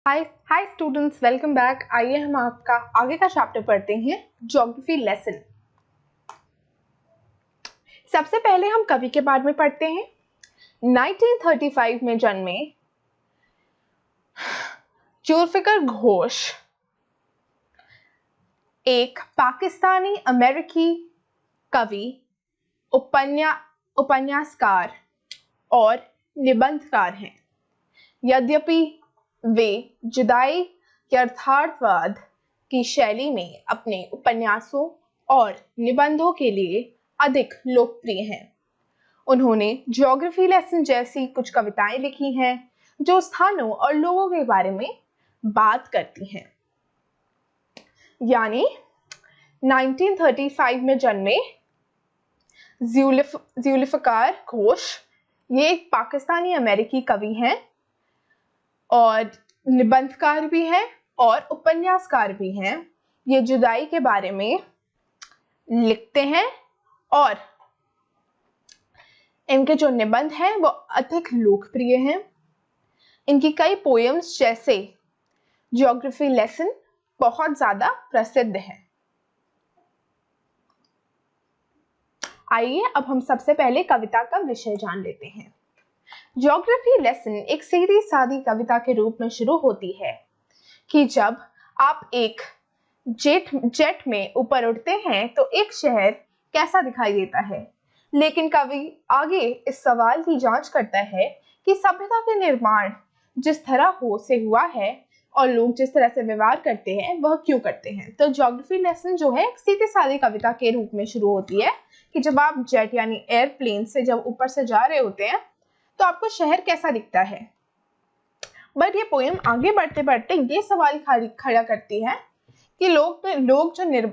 हाय hi students, welcome back. आइए हम आपका आगे का चैप्टर पढ़ते हैं, ज्योग्राफी लेसन। सबसे पहले हम कवि के बारे में पढ़ते हैं। 1935 में जन्मे जुल्फिकर घोष एक पाकिस्तानी अमेरिकी कवि, उपन्यासकार और निबंधकार हैं। यद्यपि वे जुदाई यथार्थवाद की शैली में अपने उपन्यासों और निबंधों के लिए अधिक लोकप्रिय हैं। उन्होंने ज्योग्राफी लेसन जैसी कुछ कविताएं लिखी हैं जो स्थानों और लोगों के बारे में बात करती हैं। यानी 1935 में जन्मे जुल्फिकार घोष ये एक पाकिस्तानी अमेरिकी कवि हैं और निबंधकार भी हैं और उपन्यासकार भी हैं। ये जुदाई के बारे में लिखते हैं और इनके जो निबंध हैं वो अधिक लोकप्रिय हैं। इनकी कई पोएम्स जैसे ज्योग्राफी लेसन बहुत ज़्यादा प्रसिद्ध है। आइए अब हम सबसे पहले कविता का विषय जान लेते हैं। ज्योग्राफी लेसन एक सीधी सादी कविता के रूप में शुरू होती है कि जब आप एक जेट में ऊपर उड़ते हैं तो एक शहर कैसा दिखाई देता है। लेकिन कवि आगे इस सवाल की जांच करता है कि सभ्यता के निर्माण जिस तरह से हुआ है और लोग जिस तरह से व्यवहार करते हैं वह क्यों करते हैं। तो ज्योग्राफी लेसन जो है एक सीधी सादी कविता के रूप में शुरू होती है कि जब आप जेट यानी एयरप्लेन से जब ऊपर से जा रहे होते हैं तो आपको शहर कैसा दिखता है। बट ये पोएम आगे बढ़ते बढ़ते ये सवाल खड़ा करती है कि लोग जो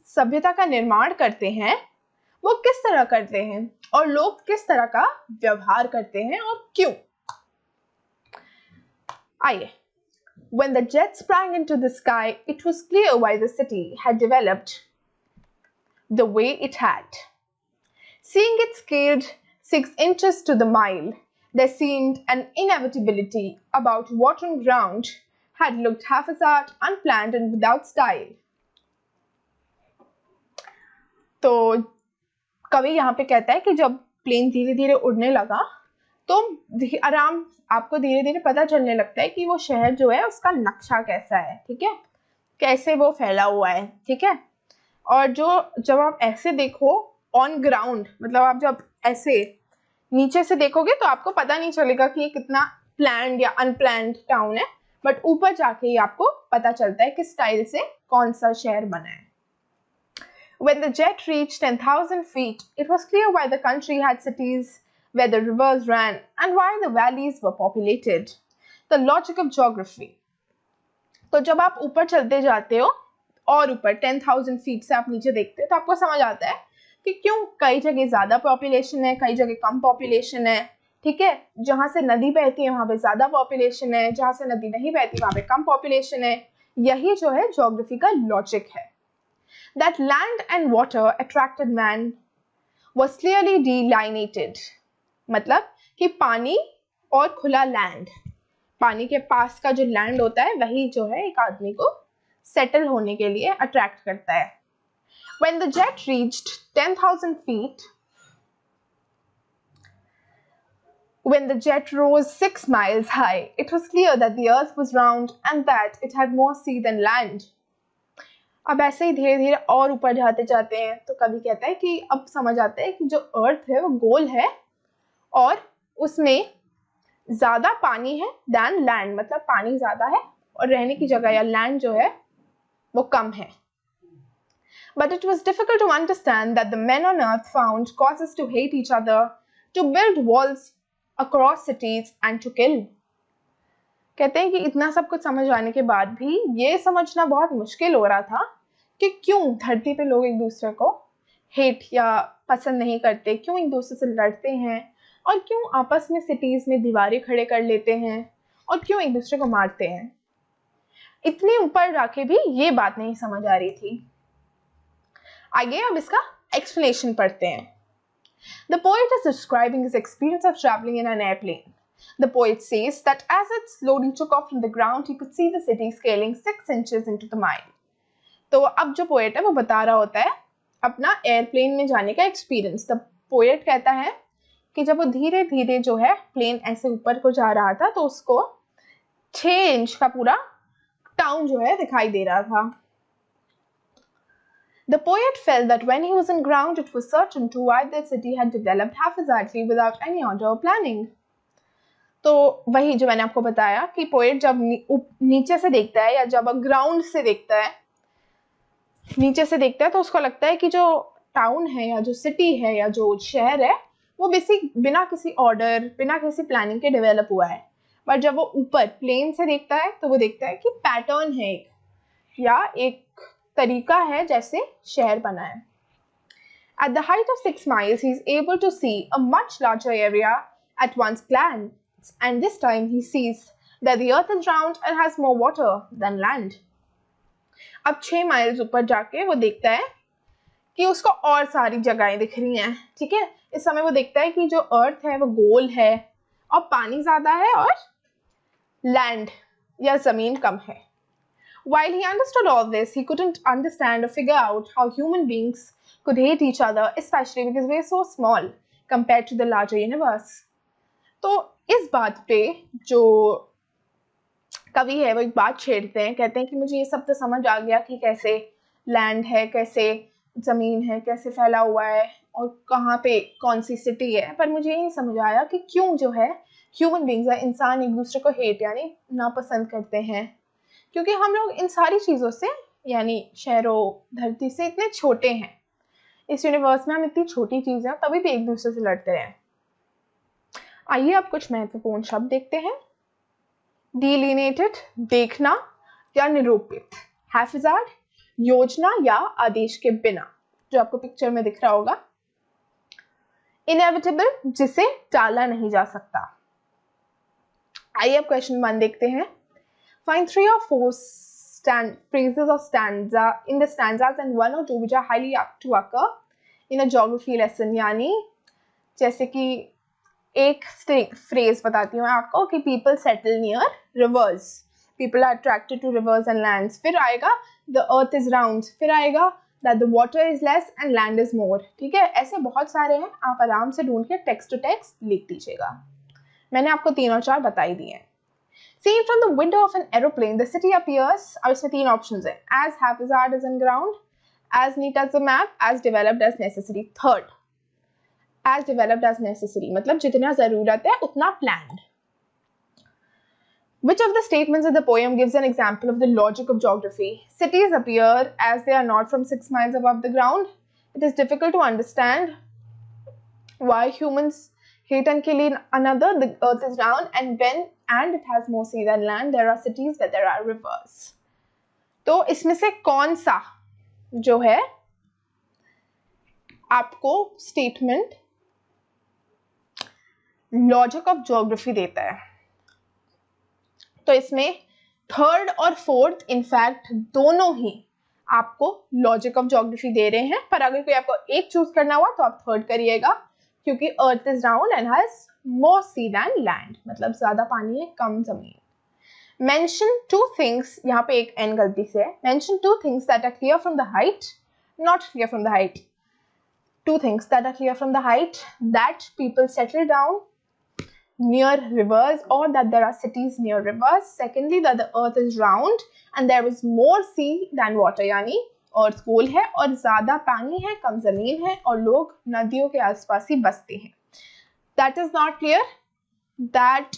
सभ्यता का निर्माण करते हैं वो किस तरह करते हैं और लोग किस तरह का व्यवहार करते हैं और क्यों। आइए। When the jet sprang into the sky, it was clear why the city had developed the way it had. Seeing it scaled 6 inches to the mile, there seemed an inevitability about what on ground had looked haphazard, unplanned and without style. तो कवि यहाँ पे कहता है कि जब plane धीरे धीरे उड़ने लगा तो आपको धीरे धीरे पता चलने लगता है कि वो शहर जो है उसका नक्शा कैसा है, ठीक है, कैसे वो फैला हुआ है, ठीक है। और जब आप ऐसे देखो ऑन ग्राउंड, मतलब आप जब ऐसे नीचे से देखोगे तो आपको पता नहीं चलेगा कि ये कितना प्लान्ड या अनप्लान्ड टाउन है, बट ऊपर जाके ही आपको पता चलता है कि स्टाइल से कौन सा शहर बना है। When the jet reached 10,000 feet, it was clear why the country had cities where the rivers ran and why the valleys were populated. The logic of geography. तो जब आप ऊपर चलते जाते हो और ऊपर 10,000 फीट से आप नीचे देखते हो तो आपको समझ आता है कि क्यों कई जगह ज़्यादा पॉपुलेशन है, कई जगह कम पॉपुलेशन है, ठीक है। जहाँ से नदी बहती है वहाँ पे ज़्यादा पॉपुलेशन है, जहाँ से नदी नहीं बहती वहाँ पे कम पॉपुलेशन है। यही जो है ज्योग्राफी का लॉजिक है। That land and water attracted man was clearly delineated. मतलब कि पानी और खुला लैंड, पानी के पास का जो लैंड होता है वही जो है एक आदमी को सेटल होने के लिए अट्रैक्ट करता है। When the jet reached 10,000 feet, when the jet rose 6 miles high, it was clear that the earth was round and that it had more sea than land. अब ऐसे ही धीरे धीरे और ऊपर जाते जाते हैं तो कवि कहता है कि अब समझ आता है कि जो अर्थ है वो गोल है और उसमें ज़्यादा पानी है दैन लैंड, मतलब पानी ज़्यादा है और रहने की जगह या लैंड जो है वो कम है। But it was difficult to understand that the men on earth found causes to hate each other, to build walls across cities and to kill. कहते हैं कि इतना सब कुछ समझ आने के बाद भी ये समझना बहुत मुश्किल हो रहा था कि क्यों धरती पे लोग एक दूसरे को हेट या पसंद नहीं करते, क्यों एक दूसरे से लड़ते हैं और क्यों आपस में सिटीज में दीवारें खड़े कर लेते हैं और क्यों एक दूसरे को मारते हैं। इतने ऊपर जाके भी ये बात नहीं समझ आ रही थी। आगे अब इसका एक्सप्लेनेशन पढ़ते हैं। The poet is describing his experience of traveling in an airplane. The poet says that as it slowly took off from the ground, he could see the city scaling 6 inches into the mile. तो अब जो poet है वो बता रहा होता है अपना एयरप्लेन में जाने का एक्सपीरियंस. द पोएट कहता है कि जब वो धीरे धीरे जो है प्लेन ऐसे ऊपर को जा रहा था तो उसको 6 इंच का पूरा टाउन जो है दिखाई दे रहा था. The poet felt that when he was on ground, it was certain to why the city had developed haphazardly without any order or planning. तो वही जो मैंने आपको बताया कि पोएट जब नीचे से देखता है या जब ग्राउंड से देखता है, नीचे से देखता है तो उसको लगता है कि जो टाउन है या जो सिटी है या जो शहर है वो बेसिक बिना किसी ऑर्डर बिना किसी प्लानिंग के डेवलप हुआ है. बट जब वो ऊपर प्लेन से देखता है तो वो देखता है कि पैटर्न है एक या एक तरीका है जैसे शहर बना है. At the height of 6 miles, he is able to see a much larger area at once glance, and this time he sees that the earth is round and has more water than land. अब 6 miles ऊपर जाके वो देखता है कि उसको और सारी जगहें दिख रही हैं. ठीक है, इस समय वो देखता है कि जो अर्थ है वो गोल है और पानी ज्यादा है और लैंड या जमीन कम है. While he understood all this, he couldn't understand or figure out how human beings could hate each other, especially because we are so small compared to the larger universe. तो इस बात पे जो कवि है वो एक बात छेड़ते हैं, कहते हैं कि मुझे ये सब तो समझ आ गया कि कैसे लैंड है, कैसे ज़मीन है, कैसे फैला हुआ है और कहाँ पे कौन सी सिटी है, पर मुझे ये नहीं समझ आया कि क्यों जो है ह्यूमन बींग्स या इंसान एक दूसरे को हेट यानी नापसंद करते हैं. क्योंकि हम लोग इन सारी चीज़ों से यानी शहरों धरती से इतने छोटे हैं, इस यूनिवर्स में हम इतनी छोटी चीज़ें हैं तभी भी एक दूसरे से लड़ते हैं. आइए अब कुछ महत्वपूर्ण शब्द देखते हैं. डिलिनेटेड देखना या निरूपित, हैफिजार्ड योजना या आदेश के बिना जो आपको पिक्चर में दिख रहा होगा. इनएविटेबल जिसे टाला नहीं जा सकता. आइए अब क्वेश्चन 1 देखते हैं. Find 3 or 4 phrases or stanza in the stanzas and 1 or 2 which are highly apt to occur in a geography lesson. यानी जैसे कि एक फ्रेज बताती हूँ मैं आपको कि people settle near rivers, people are attracted to rivers and lands. फिर आएगा the earth is round, फिर आएगा that the water is less and land is more. ठीक है, ऐसे बहुत सारे हैं, आप आराम से ढूंढ के टेक्स्ट टू टेक्स्ट लिख दीजिएगा. मैंने आपको 3 और 4 बताई दिए हैं. Seen from the window of an aeroplane, the city appears. अब इसमें 3 ऑप्शंस हैं. As haphazard as on ground, as neat as a map, as developed as necessary. Third, as developed as necessary मतलब जितना ज़रूरत है उतना planned. Which of the statements in the poem gives an example of the logic of geography? Cities appear as they are not from 6 miles above the ground. It is difficult to understand why humans hate and kill another. The earth is round and it has more sea than land. There are cities where there are rivers. तो इसमें से कौन सा जो है आपको statement logic of geography देता है? तो इसमें 3rd और 4th इनफैक्ट दोनों ही आपको लॉजिक ऑफ ज्योग्राफी दे रहे हैं, पर अगर कोई आपको एक चूज करना हुआ तो आप 3rd करिएगा क्योंकि earth is round and has more sea than land मतलब ज्यादा पानी है कम जमीन. Mention 2 things, यहाँ पे एक n गलती से है. Mention 2 things that are clear from the height, not clear from the height. 2 things that are clear from the height that people settle down near rivers or that there are cities near rivers. Secondly, that the earth is round and there is more sea than water यानी अर्थ गोल है और ज्यादा पानी है कम जमीन है और लोग नदियों के आसपास ही बसते हैं. That is not clear. That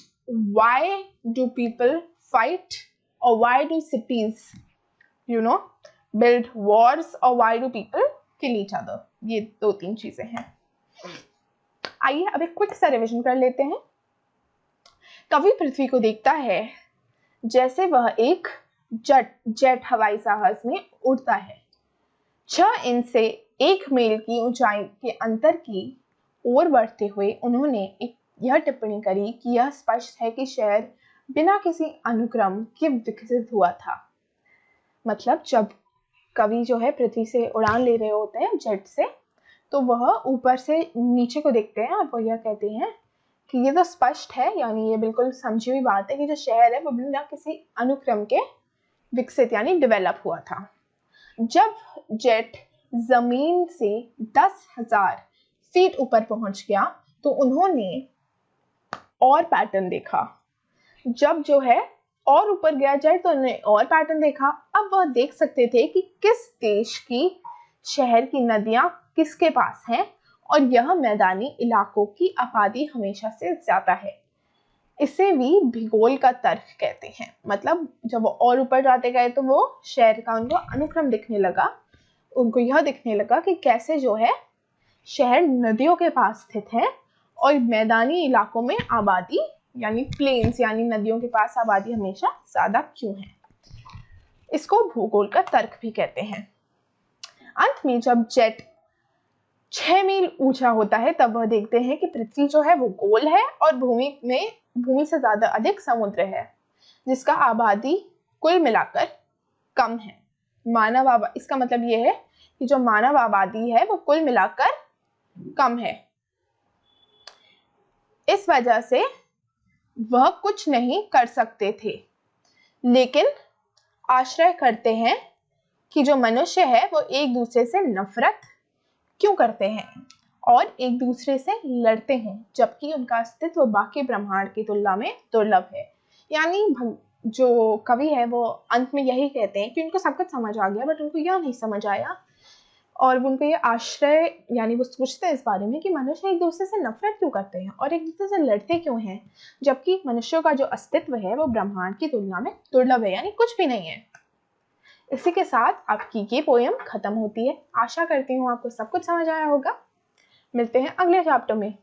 why do people fight or why do cities, build wars or why do people kill each other? ये 2-3 चीजें हैं. आइए अब एक क्विक सा रिविजन कर लेते हैं. कवि पृथ्वी को देखता है जैसे वह एक जेट हवाई जहाज में उड़ता है. 6 इंच से 1 मील की ऊंचाई के अंतर की ओर बढ़ते हुए उन्होंने यह टिप्पणी करी कि यह स्पष्ट है कि शहर बिना किसी अनुक्रम के विकसित हुआ था. मतलब जब कवि जो है पृथ्वी से उड़ान ले रहे होते हैं जेट से तो वह ऊपर से नीचे को देखते हैं और वह यह कहते हैं कि ये तो स्पष्ट है, यानी ये बिल्कुल समझी हुई बात है कि जो शहर है वो बिना किसी अनुक्रम के विकसित यानी डेवलप हुआ था। जब जेट जमीन से 10,000 फीट ऊपर पहुंच गया तो उन्होंने और पैटर्न देखा। जब जो है और ऊपर गया जाए तो उन्होंने और पैटर्न देखा। अब वह देख सकते थे कि किस देश की शहर की नदियां किसके पास हैं और यह मैदानी इलाकों की आबादी हमेशा से ज्यादा है। इसे भी भूगोल का तर्क कहते हैं। मतलब जब वो और ऊपर जाते गए तो वो शहर का उनको अनुक्रम दिखने लगा। उनको यह दिखने लगा कि कैसे जो है शहर नदियों के पास स्थित है और मैदानी इलाकों में आबादी यानी प्लेन्स यानी नदियों के पास आबादी हमेशा ज्यादा क्यों है। इसको भूगोल का तर्क भी कहते हैं। अंत में जब जेट 6 मील ऊंचा होता है तब वह देखते हैं कि पृथ्वी जो है वो गोल है और भूमि से ज्यादा अधिक समुद्र है, जिसका आबादी कुल मिलाकर कम है। इसका मतलब ये है कि जो मानव आबादी है वो कुल मिलाकर कम है। इस वजह से वह कुछ नहीं कर सकते थे, लेकिन आश्रय करते हैं कि जो मनुष्य है वो एक दूसरे से नफरत क्यों करते हैं और एक दूसरे से लड़ते हैं, जबकि उनका अस्तित्व बाकी ब्रह्मांड की तुलना में दुर्लभ है। यानी जो कवि है वो अंत में यही कहते हैं कि उनको सब कुछ समझ आ गया, बट उनको यह नहीं समझ आया और उनको ये आश्रय यानी वो सोचते हैं इस बारे में कि मनुष्य एक दूसरे से नफरत क्यों करते हैं और एक दूसरे से लड़ते क्यों हैं, जबकि मनुष्यों का जो अस्तित्व है वो ब्रह्मांड की तुलना में दुर्लभ है, यानी कुछ भी नहीं है। इसी के साथ आपकी ये पोयम खत्म होती है। आशा करती हूँ आपको सब कुछ समझ आया होगा। मिलते हैं अगले चैप्टर में।